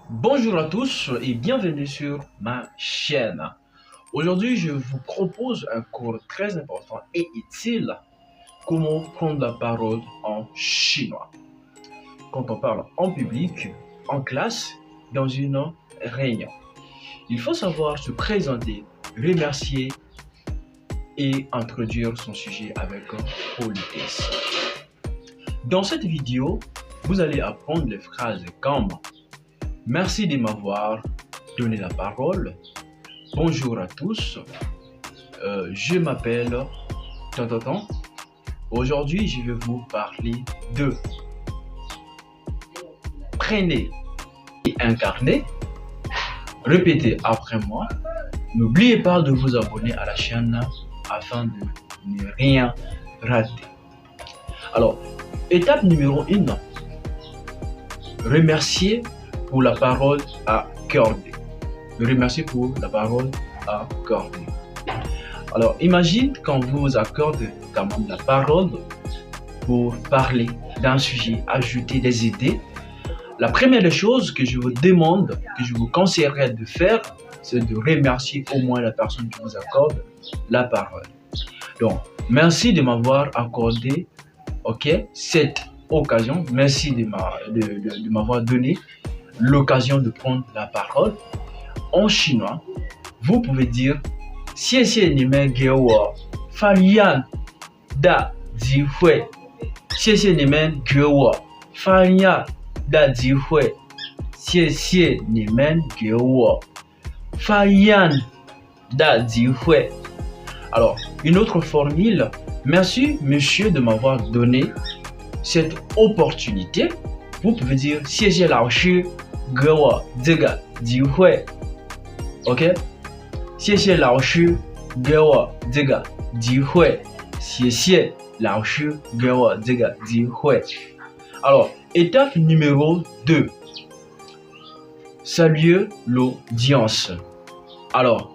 Bonjour à tous et bienvenue sur ma chaîne. Aujourd'hui, je vous propose un cours très important et utile. Comment prendre la parole en chinois. Quand on parle en public, en classe, dans une réunion. Il faut savoir se présenter, remercier et introduire son sujet avec politesse. Dans cette vidéo, vous allez apprendre les phrases comme merci de m'avoir donné la parole. Bonjour à tous. Je m'appelle Tantantan. Aujourd'hui, je vais vous parler de prenez et incarnez. Répétez après moi. N'oubliez pas de vous abonner à la chaîne afin de ne rien rater. Alors, étape numéro 1. Remercier pour la parole accordée. Remercier pour la parole accordée. Alors, imagine quand vous vous accordez quand même la parole pour parler d'un sujet, ajouter des idées. La première des choses que je vous demande, que je vous conseillerais de faire, c'est de remercier au moins la personne qui vous accorde la parole. Donc, merci de m'avoir accordé cette occasion. Merci de m'avoir donné l'occasion de prendre la parole. En chinois, vous pouvez dire 谢谢你们给我发言的机会。谢谢你们给我发言的机会。谢谢你们给我发言的机会。Alors, une autre formule. Merci, monsieur, de m'avoir donné cette opportunité. Vous pouvez dire 谢谢老师给我这个机会。OK？ 谢谢老师给我这个机会。谢谢老师给我这个机会。Alors, étape numéro 2. Saluer l'audience. Alors,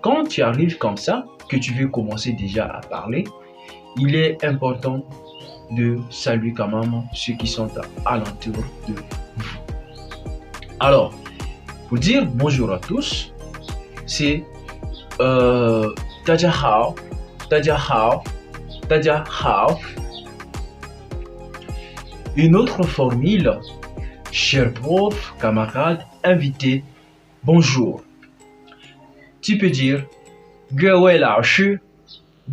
quand tu arrives comme ça, que tu veux commencer déjà à parler, il est important de saluer quand même ceux qui sont alentour de vous. Alors, pour dire bonjour à tous, c'est 大家好，大家好，大家好。Une autre formule, cher prof, camarade, invité, bonjour. Tu peux dire 各位老师，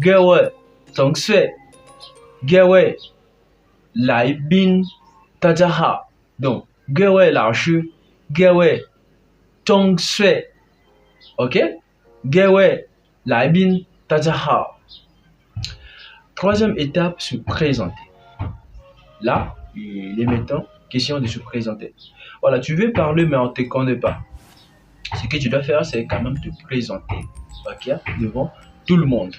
各位同学，各位来宾，大家好。Donc, 各位老师，各位同学 OK? 各位来宾，大家好。Troisième étape, se présenter. Là, il est maintenant question de se présenter. Voilà, tu veux parler mais on ne te connaît pas. Ce que tu dois faire, c'est quand même te présenter, OK? Devant tout le monde.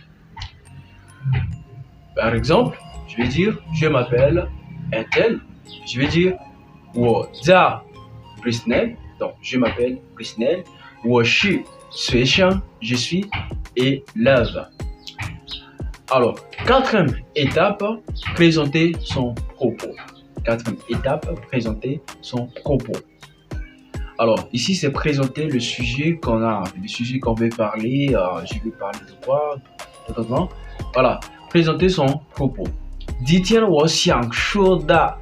Par exemple, je vais dire, je m'appelle un tel. Je vais dire, 我叫 Prisnel. Donc, je m'appelle Prisnel. 我是学生, je suis élève. Alors, quatrième étape, présenter son propos. Quatrième étape, présenter son propos. Alors, ici, c'est présenter le sujet qu'on a, le sujet qu'on veut parler. Je vais parler de quoi? Voilà, présenter son propos. 今天我想说的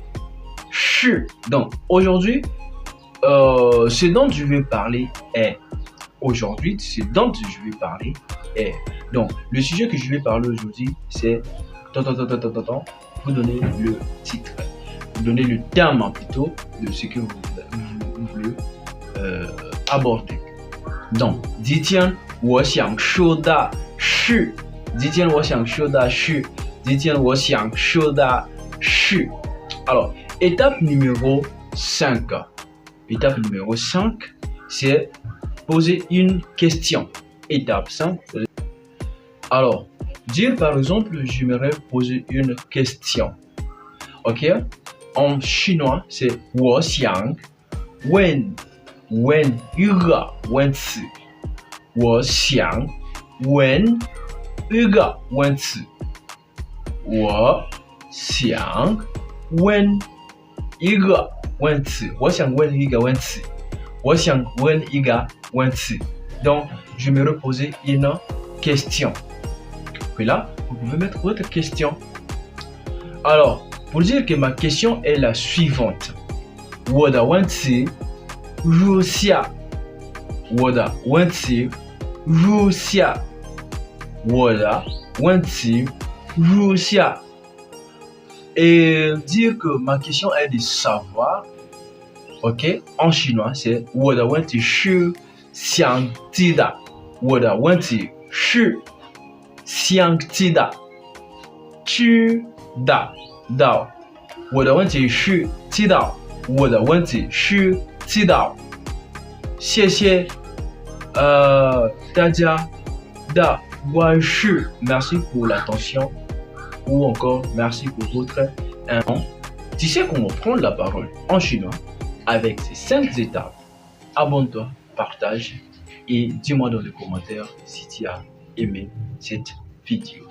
是 Donc, aujourd'hui, ce dont je vais parler est. Aujourd'hui, ce dont je vais parler est. Donc, le sujet que je vais parler aujourd'hui, c'est. Vous donnez le titre. Vous donnez le terme plutôt de ce que vous voulez aborder. Donc, 今天我想说的是。今天我想说的是。今天我想说的是。Alors, étape numéro 5. Étape numéro 5, c'est poser une question. Étape 5. Alors, dire par exemple, j'aimerais poser une question. OK? En chinois, c'est 我想问一个问题。我想问一个问题。我想问一个问题。我想问一个问题。我想问一个问题. Donc, je me reposer une question. Puis là, vous pouvez mettre votre question. Alors, pour dire que ma question est la suivante. 我的问题如下。我的问题如下。我的问题如下。Et dire que ma question est de savoir, ok, en chinois c'est 我的问题是想知道，我的问题是想知道，知道，我的问题是知道，我的问题是知道。谢谢大家的关注 merci pour l'attention ou encore merci pour votre attention. Tu sais comment prendre la parole en chinois avec ces 5 étapes. Abonne-toi, partage et dis-moi dans les commentaires si tu as aimé cette vidéo.